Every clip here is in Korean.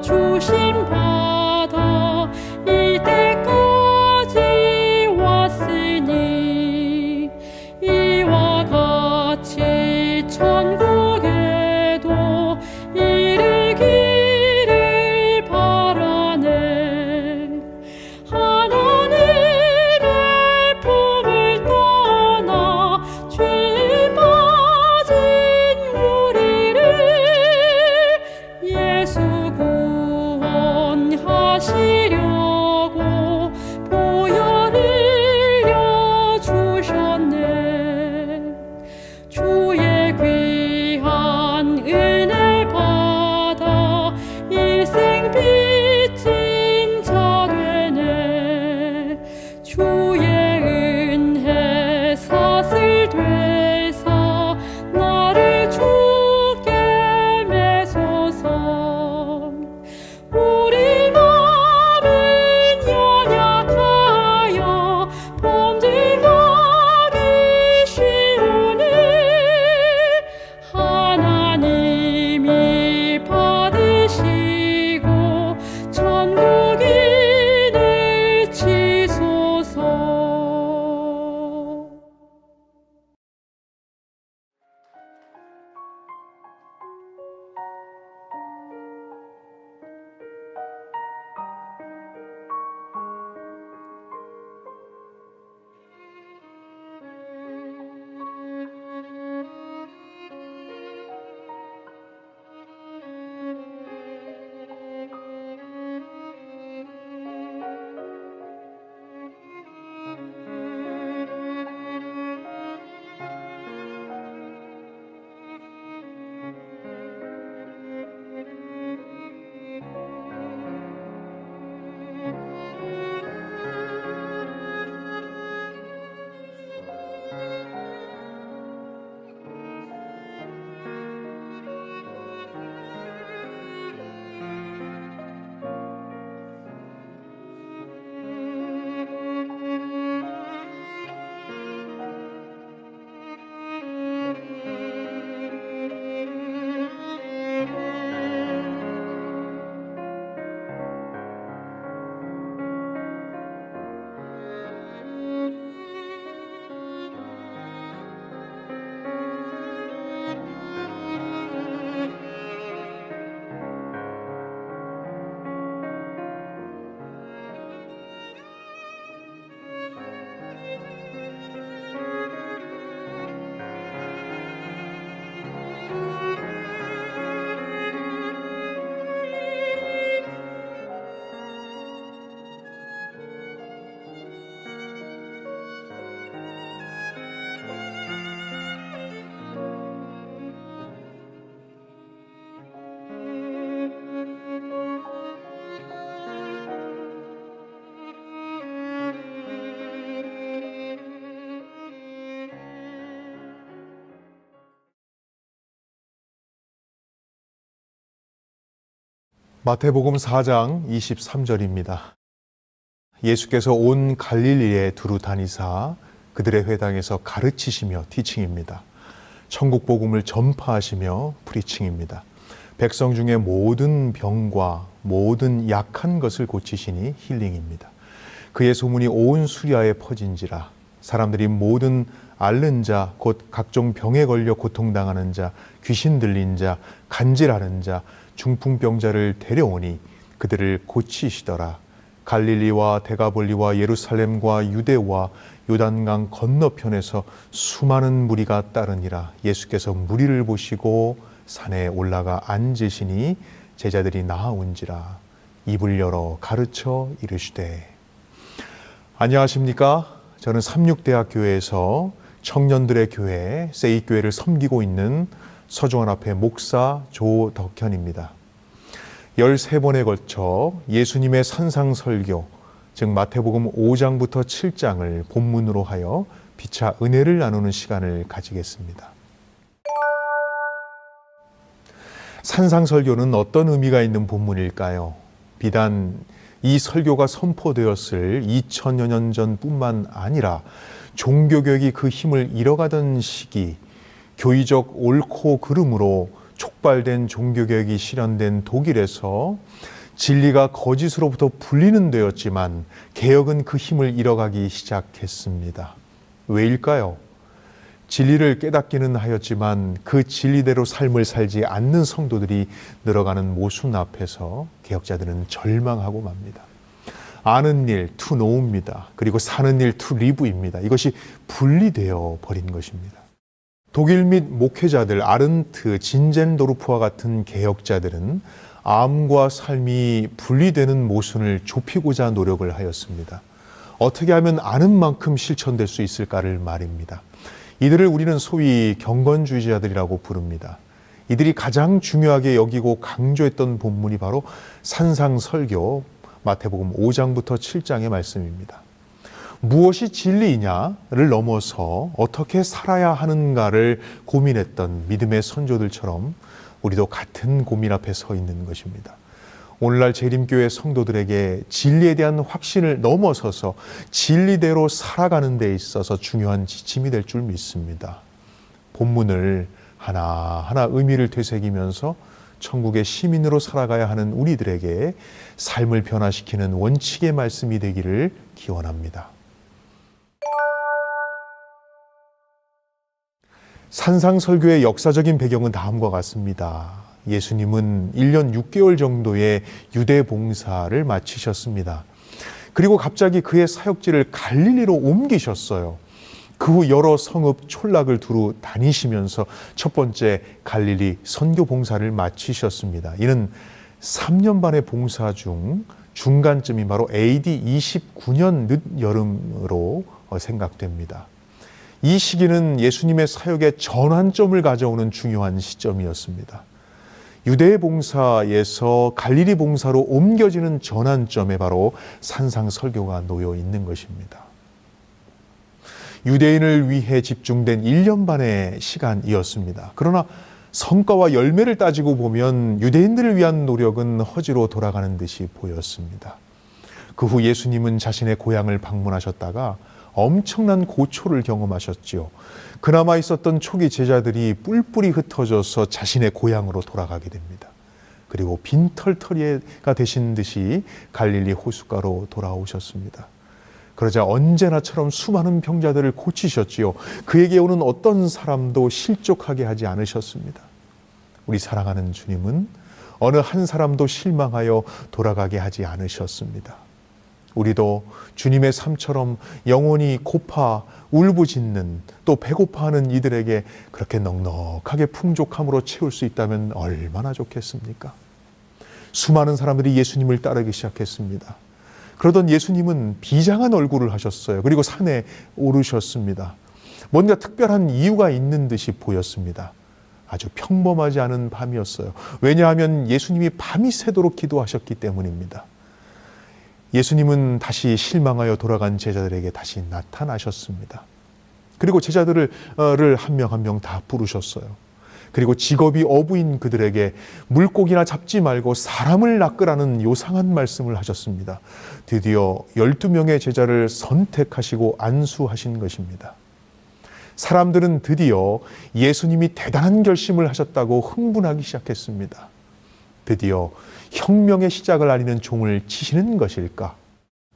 주심받아 이때까지 왔으니 이와 같이 천국에도 이르기를 바라네. 하나님의 품을 떠나 죄에 빠진 우리를 예수 구원하시려고 보혈 흘려 주셨네. 주의 귀한 은혜 받아 일생 빚진 자 되네. 주의 은혜 사슬 되사 나를 주께 매소서. 우리 마음은 연약하여 범죄하기 쉬우니 하나님이 받으시고 천국인을 치소서. 마태복음 4장 23절입니다. 예수께서 온 갈릴리에 두루 다니사 그들의 회당에서 가르치시며 티칭입니다. 천국 복음을 전파하시며 프리칭입니다. 백성 중에 모든 병과 모든 약한 것을 고치시니 힐링입니다. 그의 소문이 온 수리아에 퍼진지라. 사람들이 모든 앓는 자, 곧 각종 병에 걸려 고통당하는 자, 귀신 들린 자, 간질하는 자, 중풍병자를 데려오니 그들을 고치시더라. 갈릴리와 데가볼리와 예루살렘과 유대와 요단강 건너편에서 수많은 무리가 따르니라. 예수께서 무리를 보시고 산에 올라가 앉으시니 제자들이 나아온지라. 입을 열어 가르쳐 이르시되. 안녕하십니까? 저는 삼육대학교에서 청년들의 교회 세이교회를 섬기고 있는 서중원 앞에 목사 조덕현입니다. 13번에 걸쳐 예수님의 산상설교, 즉 마태복음 5장부터 7장을 본문으로 하여 피차 은혜를 나누는 시간을 가지겠습니다. 산상설교는 어떤 의미가 있는 본문일까요? 비단 이 설교가 선포되었을 2000여 년 전뿐만 아니라 종교개혁이 그 힘을 잃어가던 시기, 교의적 옳고 그름으로 촉발된 종교개혁이 실현된 독일에서 진리가 거짓으로부터 분리는 되었지만 개혁은 그 힘을 잃어가기 시작했습니다. 왜일까요? 진리를 깨닫기는 하였지만 그 진리대로 삶을 살지 않는 성도들이 늘어가는 모순 앞에서 개혁자들은 절망하고 맙니다. 아는 일 투 노우입니다. 그리고 사는 일 투 리브입니다. 이것이 분리되어 버린 것입니다. 독일 및 목회자들 아른트, 진젠도르프와 같은 개혁자들은 암과 삶이 분리되는 모순을 좁히고자 노력을 하였습니다. 어떻게 하면 아는 만큼 실천될 수 있을까를 말입니다. 이들을 우리는 소위 경건주의자들이라고 부릅니다. 이들이 가장 중요하게 여기고 강조했던 본문이 바로 산상설교 마태복음 5장부터 7장의 말씀입니다. 무엇이 진리이냐를 넘어서 어떻게 살아야 하는가를 고민했던 믿음의 선조들처럼 우리도 같은 고민 앞에 서 있는 것입니다. 오늘날 재림교회 성도들에게 진리에 대한 확신을 넘어서서 진리대로 살아가는 데 있어서 중요한 지침이 될 줄 믿습니다. 본문을 하나하나 의미를 되새기면서 천국의 시민으로 살아가야 하는 우리들에게 삶을 변화시키는 원칙의 말씀이 되기를 기원합니다. 산상설교의 역사적인 배경은 다음과 같습니다. 예수님은 1년 6개월 정도의 유대 봉사를 마치셨습니다. 그리고 갑자기 그의 사역지를 갈릴리로 옮기셨어요. 그 후 여러 성읍 촌락을 두루 다니시면서 첫 번째 갈릴리 선교 봉사를 마치셨습니다. 이는 3년 반의 봉사 중 중간쯤이 바로 AD 29년 늦여름으로 생각됩니다. 이 시기는 예수님의 사역의 전환점을 가져오는 중요한 시점이었습니다. 유대 봉사에서 갈릴리 봉사로 옮겨지는 전환점에 바로 산상설교가 놓여 있는 것입니다. 유대인을 위해 집중된 1년 반의 시간이었습니다. 그러나 성과와 열매를 따지고 보면 유대인들을 위한 노력은 허지로 돌아가는 듯이 보였습니다. 그 후 예수님은 자신의 고향을 방문하셨다가 엄청난 고초를 경험하셨지요. 그나마 있었던 초기 제자들이 뿔뿔이 흩어져서 자신의 고향으로 돌아가게 됩니다. 그리고 빈털터리가 되신 듯이 갈릴리 호숫가로 돌아오셨습니다. 그러자 언제나처럼 수많은 병자들을 고치셨지요. 그에게 오는 어떤 사람도 실족하게 하지 않으셨습니다. 우리 사랑하는 주님은 어느 한 사람도 실망하여 돌아가게 하지 않으셨습니다. 우리도 주님의 삶처럼 영혼이 고파 울부짖는 또 배고파하는 이들에게 그렇게 넉넉하게 풍족함으로 채울 수 있다면 얼마나 좋겠습니까? 수많은 사람들이 예수님을 따르기 시작했습니다. 그러던 예수님은 비장한 얼굴을 하셨어요. 그리고 산에 오르셨습니다. 뭔가 특별한 이유가 있는 듯이 보였습니다. 아주 평범하지 않은 밤이었어요. 왜냐하면 예수님이 밤이 새도록 기도하셨기 때문입니다. 예수님은 다시 실망하여 돌아간 제자들에게 다시 나타나셨습니다. 그리고 제자들을 한 명 한 명 다 부르셨어요. 그리고 직업이 어부인 그들에게 물고기나 잡지 말고 사람을 낚으라는 요상한 말씀을 하셨습니다. 드디어 12명의 제자를 선택하시고 안수하신 것입니다. 사람들은 드디어 예수님이 대단한 결심을 하셨다고 흥분하기 시작했습니다. 드디어 혁명의 시작을 알리는 종을 치시는 것일까?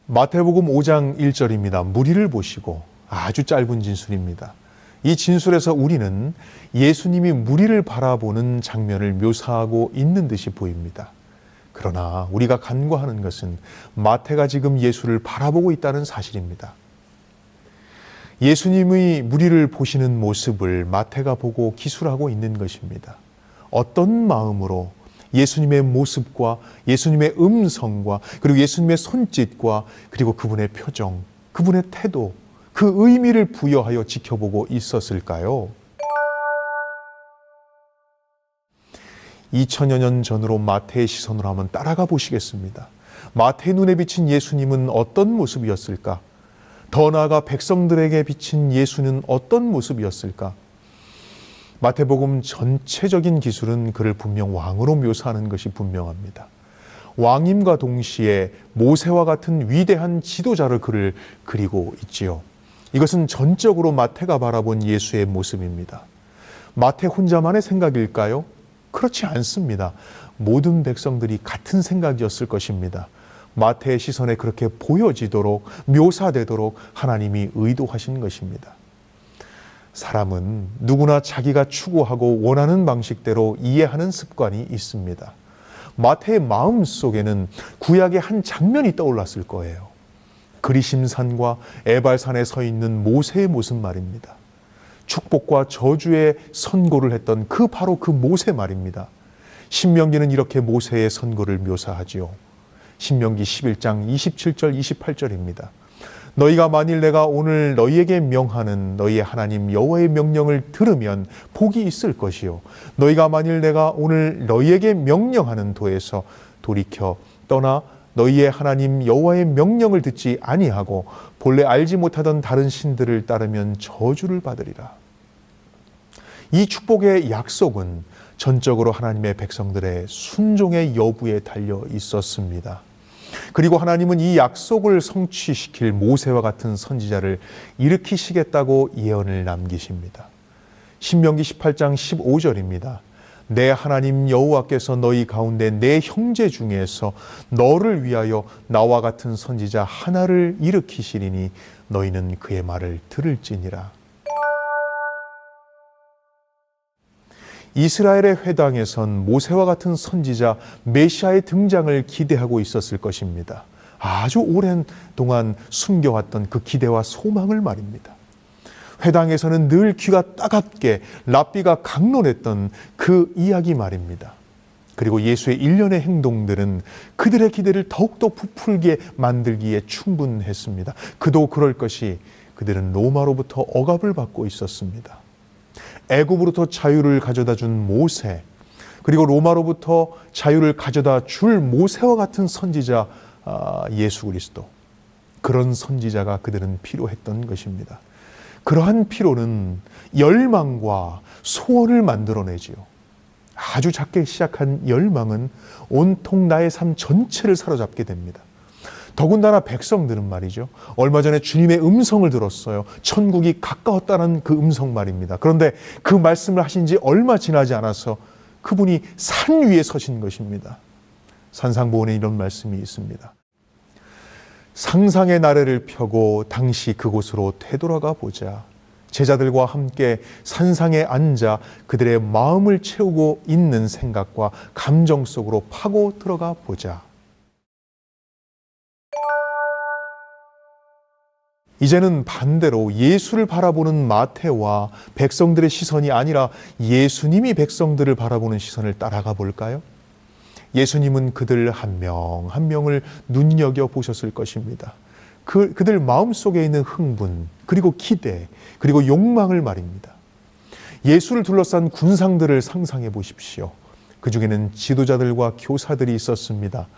마태복음 5장 1절입니다. 무리를 보시고 아주 짧은 진술입니다. 이 진술에서 우리는 예수님이 무리를 바라보는 장면을 묘사하고 있는 듯이 보입니다. 그러나 우리가 간과하는 것은 마태가 지금 예수를 바라보고 있다는 사실입니다. 예수님의 무리를 보시는 모습을 마태가 보고 기술하고 있는 것입니다. 어떤 마음으로 예수님의 모습과 예수님의 음성과 그리고 예수님의 손짓과 그리고 그분의 표정, 그분의 태도, 그 의미를 부여하여 지켜보고 있었을까요? 2000여 년 전으로 마태의 시선으로 한번 따라가 보시겠습니다. 마태의 눈에 비친 예수님은 어떤 모습이었을까? 더 나아가 백성들에게 비친 예수는 어떤 모습이었을까? 마태복음 전체적인 기술은 그를 분명 왕으로 묘사하는 것이 분명합니다. 왕임과 동시에 모세와 같은 위대한 지도자를 그를 그리고 있지요. 이것은 전적으로 마태가 바라본 예수의 모습입니다. 마태 혼자만의 생각일까요? 그렇지 않습니다. 모든 백성들이 같은 생각이었을 것입니다. 마태의 시선에 그렇게 보여지도록, 묘사되도록 하나님이 의도하신 것입니다. 사람은 누구나 자기가 추구하고 원하는 방식대로 이해하는 습관이 있습니다. 마태의 마음 속에는 구약의 한 장면이 떠올랐을 거예요. 그리심산과 에발산에 서 있는 모세의 모습 말입니다. 축복과 저주의 선고를 했던 바로 그 모세 말입니다. 신명기는 이렇게 모세의 선고를 묘사하지요. 신명기 11장 27절 28절입니다. 너희가 만일 내가 오늘 너희에게 명하는 너희의 하나님 여호와의 명령을 들으면 복이 있을 것이요 너희가 만일 내가 오늘 너희에게 명령하는 도에서 돌이켜 떠나 너희의 하나님 여호와의 명령을 듣지 아니하고 본래 알지 못하던 다른 신들을 따르면 저주를 받으리라. 이 축복의 약속은 전적으로 하나님의 백성들의 순종의 여부에 달려 있었습니다. 그리고 하나님은 이 약속을 성취시킬 모세와 같은 선지자를 일으키시겠다고 예언을 남기십니다. 신명기 18장 15절입니다. 내 하나님 여호와께서 너희 가운데 내 형제 중에서 너를 위하여 나와 같은 선지자 하나를 일으키시리니 너희는 그의 말을 들을지니라. 이스라엘의 회당에선 모세와 같은 선지자 메시아의 등장을 기대하고 있었을 것입니다. 아주 오랜 동안 숨겨왔던 그 기대와 소망을 말입니다. 회당에서는 늘 귀가 따갑게 랍비가 강론했던 그 이야기 말입니다. 그리고 예수의 일련의 행동들은 그들의 기대를 더욱더 부풀게 만들기에 충분했습니다. 그도 그럴 것이 그들은 로마로부터 억압을 받고 있었습니다. 애굽으로부터 자유를 가져다 준 모세, 그리고 로마로부터 자유를 가져다 줄 모세와 같은 선지자 예수 그리스도, 그런 선지자가 그들은 필요했던 것입니다. 그러한 필요는 열망과 소원을 만들어내지요. 아주 작게 시작한 열망은 온통 나의 삶 전체를 사로잡게 됩니다. 더군다나 백성들은 말이죠. 얼마 전에 주님의 음성을 들었어요. 천국이 가까웠다는 그 음성 말입니다. 그런데 그 말씀을 하신 지 얼마 지나지 않아서 그분이 산 위에 서신 것입니다. 산상보훈에 이런 말씀이 있습니다. 상상의 나래를 펴고 당시 그곳으로 되돌아가 보자. 제자들과 함께 산상에 앉아 그들의 마음을 채우고 있는 생각과 감정 속으로 파고 들어가 보자. 이제는 반대로 예수를 바라보는 마태와 백성들의 시선이 아니라 예수님이 백성들을 바라보는 시선을 따라가 볼까요? 예수님은 그들 한 명 한 명을 눈여겨보셨을 것입니다. 그들 마음속에 있는 흥분, 그리고 기대, 그리고 욕망을 말입니다. 예수를 둘러싼 군상들을 상상해 보십시오. 그 중에는 지도자들과 교사들이 있었습니다.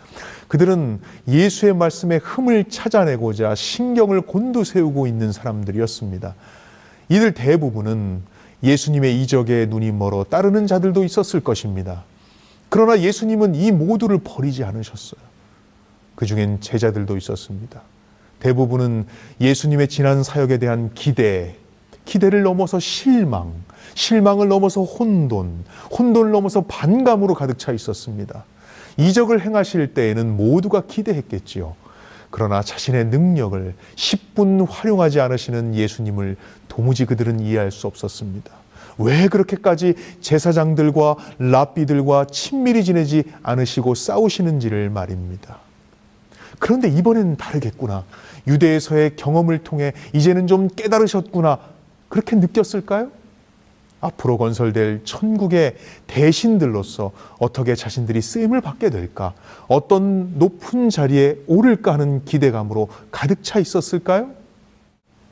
그들은 예수의 말씀에 흠을 찾아내고자 신경을 곤두세우고 있는 사람들이었습니다. 이들 대부분은 예수님의 이적에 눈이 멀어 따르는 자들도 있었을 것입니다. 그러나 예수님은 이 모두를 버리지 않으셨어요. 그 중엔 제자들도 있었습니다. 대부분은 예수님의 지난 사역에 대한 기대를 넘어서 실망을 넘어서 혼돈을 넘어서 반감으로 가득 차 있었습니다. 이적을 행하실 때에는 모두가 기대했겠지요. 그러나 자신의 능력을 10분 활용하지 않으시는 예수님을 도무지 그들은 이해할 수 없었습니다. 왜 그렇게까지 제사장들과 랍비들과 친밀히 지내지 않으시고 싸우시는지를 말입니다. 그런데 이번에는 다르겠구나. 유대에서의 경험을 통해 이제는 좀 깨달으셨구나. 그렇게 느꼈을까요? 앞으로 건설될 천국의 대신들로서 어떻게 자신들이 쓰임을 받게 될까? 어떤 높은 자리에 오를까 하는 기대감으로 가득 차 있었을까요?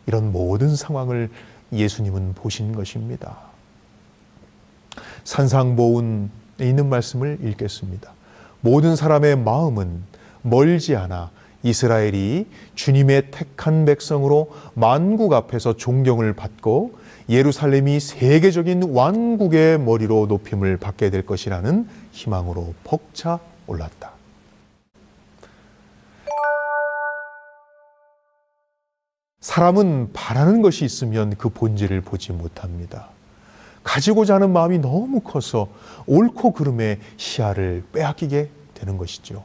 이런 모든 상황을 예수님은 보신 것입니다. 산상보훈에 있는 말씀을 읽겠습니다. 모든 사람의 마음은 멀지 않아 이스라엘이 주님의 택한 백성으로 만국 앞에서 존경을 받고 예루살렘이 세계적인 왕국의 머리로 높임을 받게 될 것이라는 희망으로 벅차 올랐다. 사람은 바라는 것이 있으면 그 본질을 보지 못합니다. 가지고자 하는 마음이 너무 커서 옳고 그름의 시야를 빼앗기게 되는 것이죠.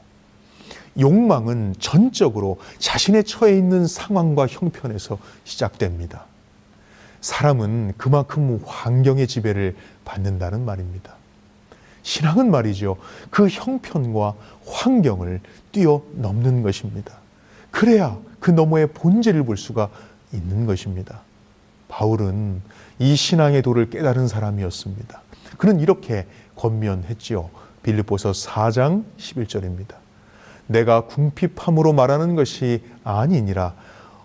욕망은 전적으로 자신의 처해 있는 상황과 형편에서 시작됩니다. 사람은 그만큼 환경의 지배를 받는다는 말입니다. 신앙은 말이죠. 그 형편과 환경을 뛰어넘는 것입니다. 그래야 그 너머의 본질을 볼 수가 있는 것입니다. 바울은 이 신앙의 도를 깨달은 사람이었습니다. 그는 이렇게 권면했지요. 빌립보서 4장 11절입니다. 내가 궁핍함으로 말하는 것이 아니니라.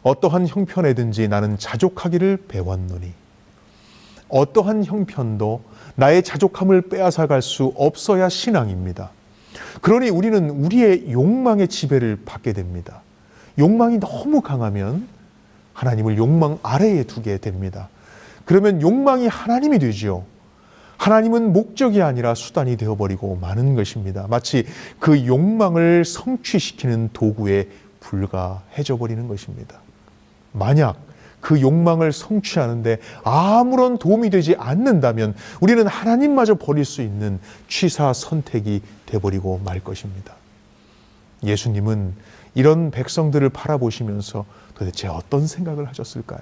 어떠한 형편에든지 나는 자족하기를 배웠노니. 어떠한 형편도 나의 자족함을 빼앗아갈 수 없어야 신앙입니다. 그러니 우리는 우리의 욕망의 지배를 받게 됩니다. 욕망이 너무 강하면 하나님을 욕망 아래에 두게 됩니다. 그러면 욕망이 하나님이 되지요. 하나님은 목적이 아니라 수단이 되어버리고 마는 것입니다. 마치 그 욕망을 성취시키는 도구에 불과해져 버리는 것입니다. 만약 그 욕망을 성취하는데 아무런 도움이 되지 않는다면 우리는 하나님마저 버릴 수 있는 취사 선택이 되어버리고 말 것입니다. 예수님은 이런 백성들을 바라보시면서 도대체 어떤 생각을 하셨을까요?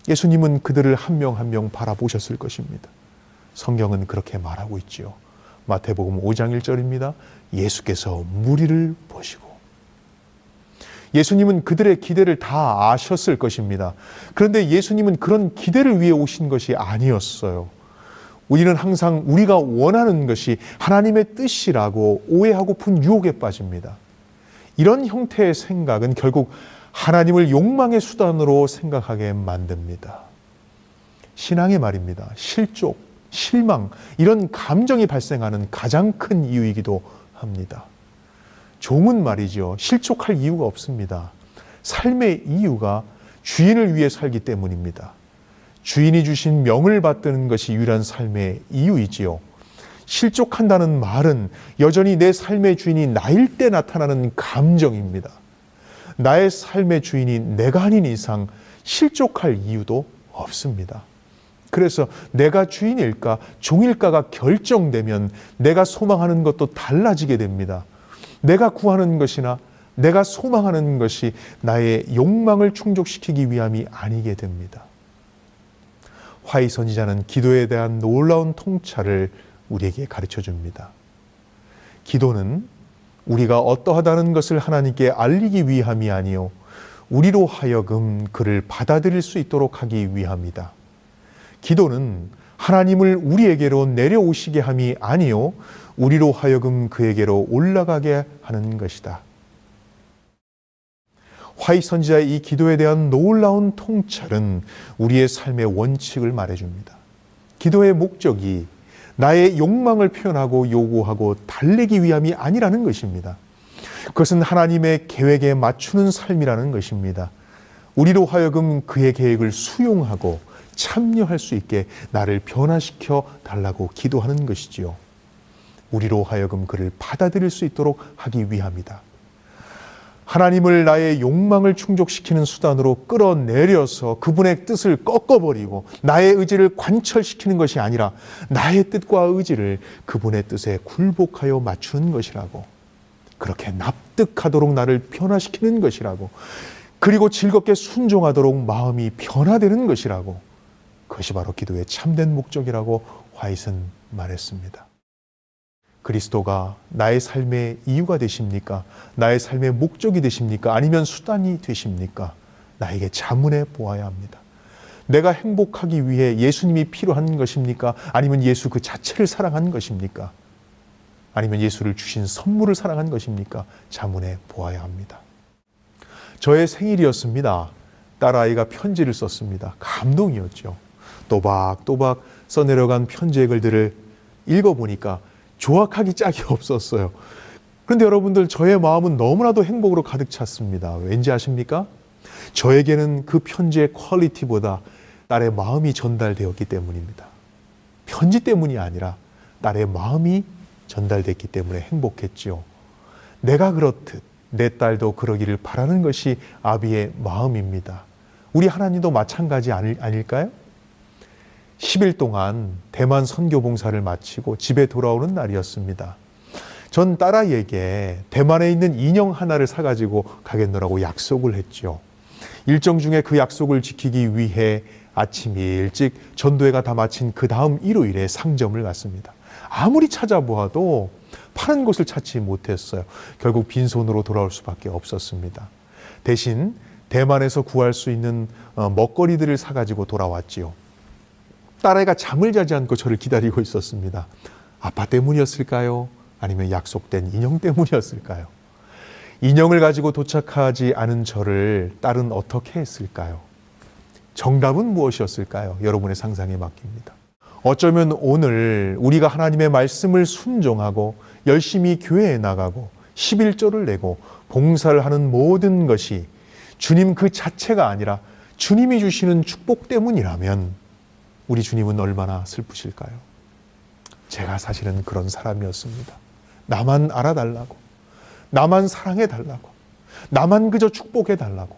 예수님은 그들을 한 명 한 명 바라보셨을 것입니다. 성경은 그렇게 말하고 있지요. 마태복음 5장 1절입니다. 예수께서 무리를 보시고. 예수님은 그들의 기대를 다 아셨을 것입니다. 그런데 예수님은 그런 기대를 위해 오신 것이 아니었어요. 우리는 항상 우리가 원하는 것이 하나님의 뜻이라고 오해하고픈 유혹에 빠집니다. 이런 형태의 생각은 결국 하나님을 욕망의 수단으로 생각하게 만듭니다. 신앙의 말입니다. 실족, 실망, 이런 감정이 발생하는 가장 큰 이유이기도 합니다. 종은 말이죠. 실족할 이유가 없습니다. 삶의 이유가 주인을 위해 살기 때문입니다. 주인이 주신 명을 받드는 것이 유일한 삶의 이유이지요. 실족한다는 말은 여전히 내 삶의 주인이 나일 때 나타나는 감정입니다. 나의 삶의 주인이 내가 아닌 이상 실족할 이유도 없습니다. 그래서 내가 주인일까 종일까가 결정되면 내가 소망하는 것도 달라지게 됩니다. 내가 구하는 것이나 내가 소망하는 것이 나의 욕망을 충족시키기 위함이 아니게 됩니다. 화이 선지자는 기도에 대한 놀라운 통찰을 우리에게 가르쳐 줍니다. 기도는 우리가 어떠하다는 것을 하나님께 알리기 위함이 아니요 우리로 하여금 그를 받아들일 수 있도록 하기 위함이다. 기도는 하나님을 우리에게로 내려오시게 함이 아니요 우리로 하여금 그에게로 올라가게 하는 것이다. 화이 선지자의 이 기도에 대한 놀라운 통찰은 우리의 삶의 원칙을 말해줍니다. 기도의 목적이 나의 욕망을 표현하고 요구하고 달래기 위함이 아니라는 것입니다. 그것은 하나님의 계획에 맞추는 삶이라는 것입니다. 우리로 하여금 그의 계획을 수용하고 참여할 수 있게 나를 변화시켜 달라고 기도하는 것이지요. 우리로 하여금 그를 받아들일 수 있도록 하기 위함이다. 하나님을 나의 욕망을 충족시키는 수단으로 끌어내려서 그분의 뜻을 꺾어버리고 나의 의지를 관철시키는 것이 아니라 나의 뜻과 의지를 그분의 뜻에 굴복하여 맞추는 것이라고, 그렇게 납득하도록 나를 변화시키는 것이라고, 그리고 즐겁게 순종하도록 마음이 변화되는 것이라고, 그것이 바로 기도의 참된 목적이라고 화이트는 말했습니다. 그리스도가 나의 삶의 이유가 되십니까? 나의 삶의 목적이 되십니까? 아니면 수단이 되십니까? 나에게 자문해 보아야 합니다. 내가 행복하기 위해 예수님이 필요한 것입니까? 아니면 예수 그 자체를 사랑한 것입니까? 아니면 예수를 주신 선물을 사랑한 것입니까? 자문해 보아야 합니다. 저의 생일이었습니다. 딸아이가 편지를 썼습니다. 감동이었죠. 또박또박 써내려간 편지의 글들을 읽어보니까 조악하기 짝이 없었어요. 그런데 여러분들, 저의 마음은 너무나도 행복으로 가득 찼습니다. 왠지 아십니까? 저에게는 그 편지의 퀄리티보다 딸의 마음이 전달되었기 때문입니다. 편지 때문이 아니라 딸의 마음이 전달됐기 때문에 행복했지요. 내가 그렇듯 내 딸도 그러기를 바라는 것이 아비의 마음입니다. 우리 하나님도 마찬가지 아닐까요? 10일 동안 대만 선교 봉사를 마치고 집에 돌아오는 날이었습니다. 전 딸아이에게 대만에 있는 인형 하나를 사가지고 가겠노라고 약속을 했죠. 일정 중에 그 약속을 지키기 위해 아침 일찍 전도회가 다 마친 그 다음 일요일에 상점을 갔습니다. 아무리 찾아보아도 파는 곳을 찾지 못했어요. 결국 빈손으로 돌아올 수밖에 없었습니다. 대신 대만에서 구할 수 있는 먹거리들을 사가지고 돌아왔지요. 딸아이가 잠을 자지 않고 저를 기다리고 있었습니다. 아빠 때문이었을까요? 아니면 약속된 인형 때문이었을까요? 인형을 가지고 도착하지 않은 저를 딸은 어떻게 했을까요? 정답은 무엇이었을까요? 여러분의 상상에 맡깁니다. 어쩌면 오늘 우리가 하나님의 말씀을 순종하고 열심히 교회에 나가고 11조를 내고 봉사를 하는 모든 것이 주님 그 자체가 아니라 주님이 주시는 축복 때문이라면 우리 주님은 얼마나 슬프실까요? 제가 사실은 그런 사람이었습니다. 나만 알아달라고, 나만 사랑해달라고, 나만 그저 축복해달라고.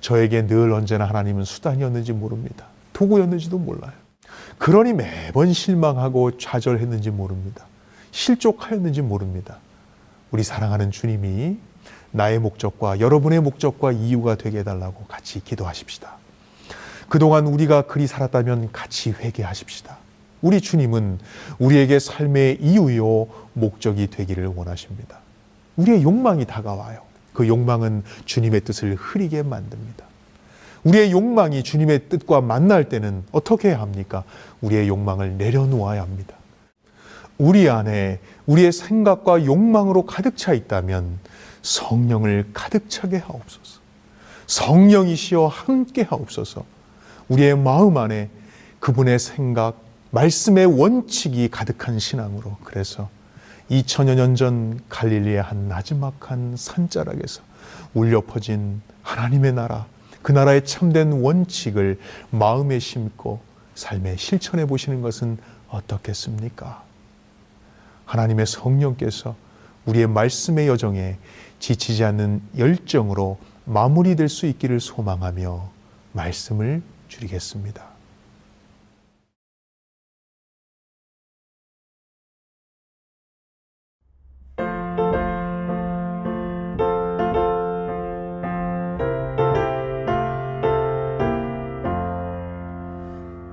저에게 늘 언제나 하나님은 수단이었는지 모릅니다. 도구였는지도 몰라요. 그러니 매번 실망하고 좌절했는지 모릅니다. 실족하였는지 모릅니다. 우리 사랑하는 주님이 나의 목적과 여러분의 목적과 이유가 되게 해달라고 같이 기도하십시다. 그동안 우리가 그리 살았다면 같이 회개하십시다. 우리 주님은 우리에게 삶의 이유요 목적이 되기를 원하십니다. 우리의 욕망이 다가와요. 그 욕망은 주님의 뜻을 흐리게 만듭니다. 우리의 욕망이 주님의 뜻과 만날 때는 어떻게 해야 합니까? 우리의 욕망을 내려놓아야 합니다. 우리 안에 우리의 생각과 욕망으로 가득 차 있다면 성령을 가득 차게 하옵소서. 성령이시여 함께 하옵소서. 우리의 마음 안에 그분의 생각, 말씀의 원칙이 가득한 신앙으로, 그래서 2000여 년 전 갈릴리의 한 나지막한 산자락에서 울려 퍼진 하나님의 나라, 그 나라의 참된 원칙을 마음에 심고 삶에 실천해 보시는 것은 어떻겠습니까? 하나님의 성령께서 우리의 말씀의 여정에 지치지 않는 열정으로 마무리될 수 있기를 소망하며 말씀을 드리겠습니다.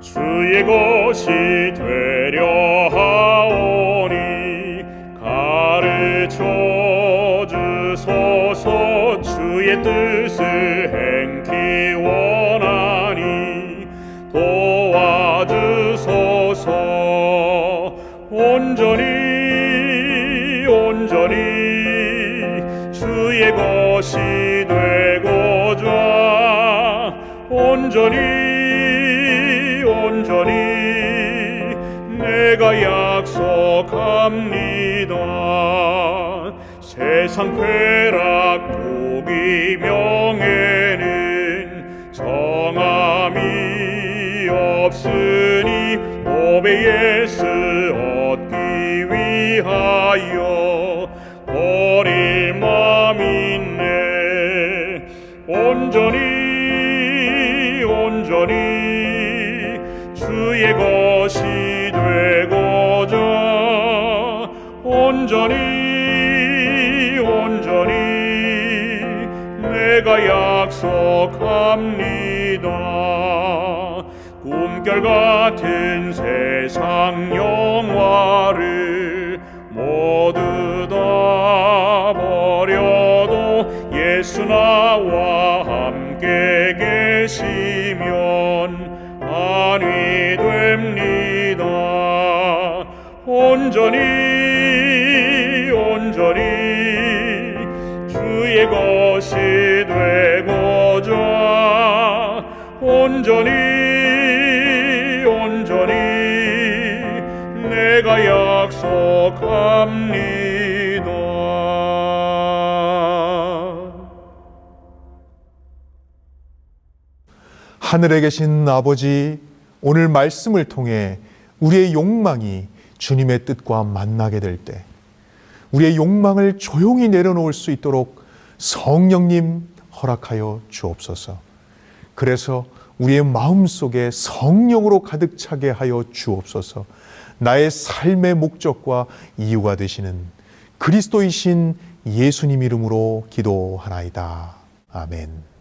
주의 것이 되려 하오니 가르쳐 주소서. 주의 뜻을 행기 원하니 도와주소서. 온전히 주의 것이 되고자 온전히 내가 약속합니다. 세상 쾌락 부귀 명예는 정함이 없으니 오베 예수 얻기 위하여 버릴 맘 있네. 온전히 주의 것이 되고자 온전히 내가 약속합니다. 꿈결 같은 세상 영화를 모두 다 버려도 예수 나와 함께 계시면 안위 됩니다. 온전히 주의 것이 되고자 온전히 내가 약속합니다. 하늘에 계신 아버지, 오늘 말씀을 통해 우리의 욕망이 주님의 뜻과 만나게 될 때 우리의 욕망을 조용히 내려놓을 수 있도록 성령님 허락하여 주옵소서. 그래서 우리의 마음속에 성령으로 가득 차게 하여 주옵소서. 나의 삶의 목적과 이유가 되시는 그리스도이신 예수님 이름으로 기도하나이다. 아멘.